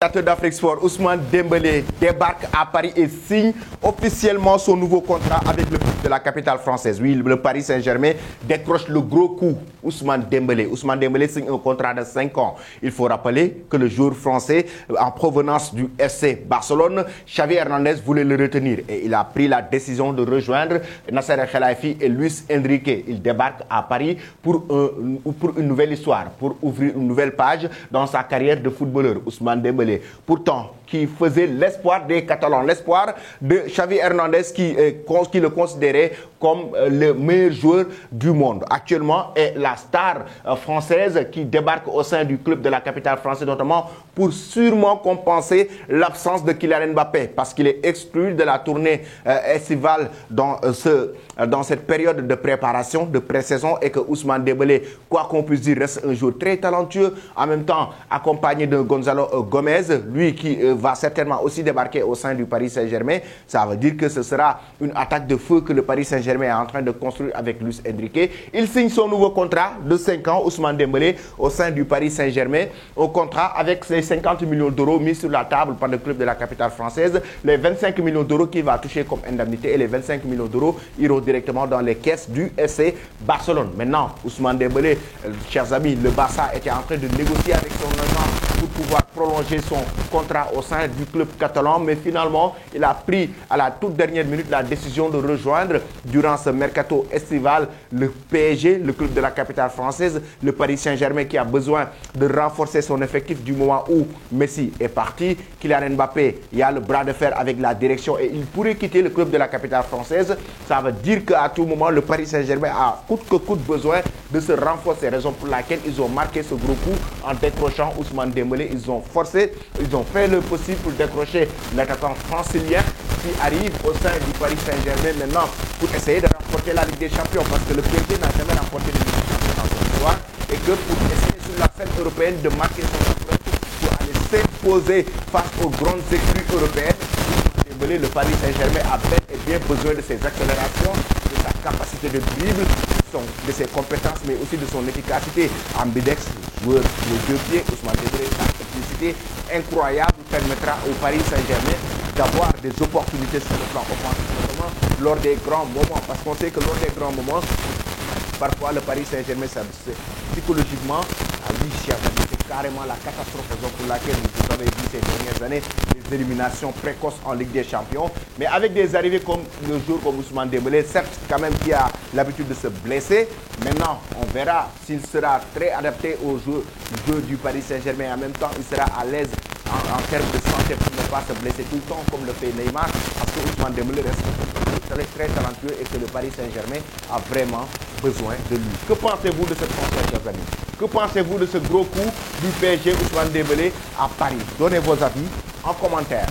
d'Afrique Sport, Ousmane Dembélé débarque à Paris et signe officiellement son nouveau contrat avec le club de la capitale française. Oui, le Paris Saint-Germain décroche le gros coup. Ousmane Dembélé signe un contrat de 5 ans. Il faut rappeler que le joueur français en provenance du FC Barcelone, Xavi Hernandez, voulait le retenir et il a pris la décision de rejoindre Nasser El Khelaifi et Luis Enrique. Il débarque à Paris pour une nouvelle histoire, pour ouvrir une nouvelle page dans sa carrière de footballeur. Ousmane Dembélé, pourtant, qui faisait l'espoir des Catalans, l'espoir de Xavi Hernandez qui le considérait comme le meilleur joueur du monde. Actuellement, est la star française qui débarque au sein du club de la capitale française, notamment pour sûrement compenser l'absence de Kylian Mbappé, parce qu'il est exclu de la tournée estivale dans cette période de préparation, de pré-saison, et que Ousmane Dembélé, quoi qu'on puisse dire, reste un joueur très talentueux, en même temps accompagné de Gonzalo Gomez, lui qui va certainement aussi débarquer au sein du Paris Saint-Germain. Ça veut dire que ce sera une attaque de feu que le Paris Saint-Germain est en train de construire avec Luis Enrique. Il signe son nouveau contrat de 5 ans, Ousmane Dembélé, au sein du Paris Saint-Germain, au contrat avec ses 50 millions d'euros mis sur la table par le club de la capitale française, les 25 millions d'euros qu'il va toucher comme indemnité et les 25 millions d'euros iront directement dans les caisses du FC Barcelone. Maintenant, Ousmane Dembélé, chers amis, le Barça était en train de négocier avec son agent pour pouvoir prolonger son contrat au sein du club catalan, mais finalement, il a pris à la toute dernière minute la décision de rejoindre durant ce mercato estival le PSG, le club de la capitale française, le Paris Saint-Germain qui a besoin de renforcer son effectif du moment où Messi est parti. Kylian Mbappé, il y a le bras de fer avec la direction et il pourrait quitter le club de la capitale française. Ça veut dire qu'à tout moment, le Paris Saint-Germain a coûte que coûte besoin de se renforcer, raison pour laquelle ils ont marqué ce gros coup en décrochant Ousmane Dembélé. Ils ont forcé, ils ont fait le possible pour décrocher l'attaquant francilien qui arrive au sein du Paris Saint-Germain maintenant pour essayer de remporter la Ligue des Champions, parce que le PSG n'a jamais remporté la Ligue des Champions dans son histoire, et que pour essayer sur la scène européenne de marquer son empreinte pour aller s'imposer face aux grandes écuries européennes, le Paris Saint-Germain a bel et bien besoin de ses accélérations, de sa capacité de dribble, de ses compétences, mais aussi de son efficacité ambidex, joueur de deux pieds. Ousmane Dembélé, sa technicité incroyable permettra au Paris Saint-Germain d'avoir des opportunités sur le plan offensif, notamment lors des grands moments, parce qu'on sait que lors des grands moments, parfois le Paris Saint-Germain, psychologiquement, c'est carrément la catastrophe, raison pour laquelle vous avez vu ces dernières années des éliminations précoces en Ligue des Champions. Mais avec des arrivées comme le jour comme Ousmane Dembélé, certes quand même qui a l'habitude de se blesser, maintenant on verra s'il sera très adapté au jeu du Paris Saint-Germain. En même temps, il sera à l'aise en termes de santé pour ne pas se blesser tout le temps comme le fait Neymar, parce que Ousmane Dembélé reste très talentueux et que le Paris Saint-Germain a vraiment besoin de lui. Que pensez-vous de cette transfert, chers amis? Que pensez-vous de ce gros coup du PSG Ousmane Dembélé à Paris? Donnez vos avis en commentaire.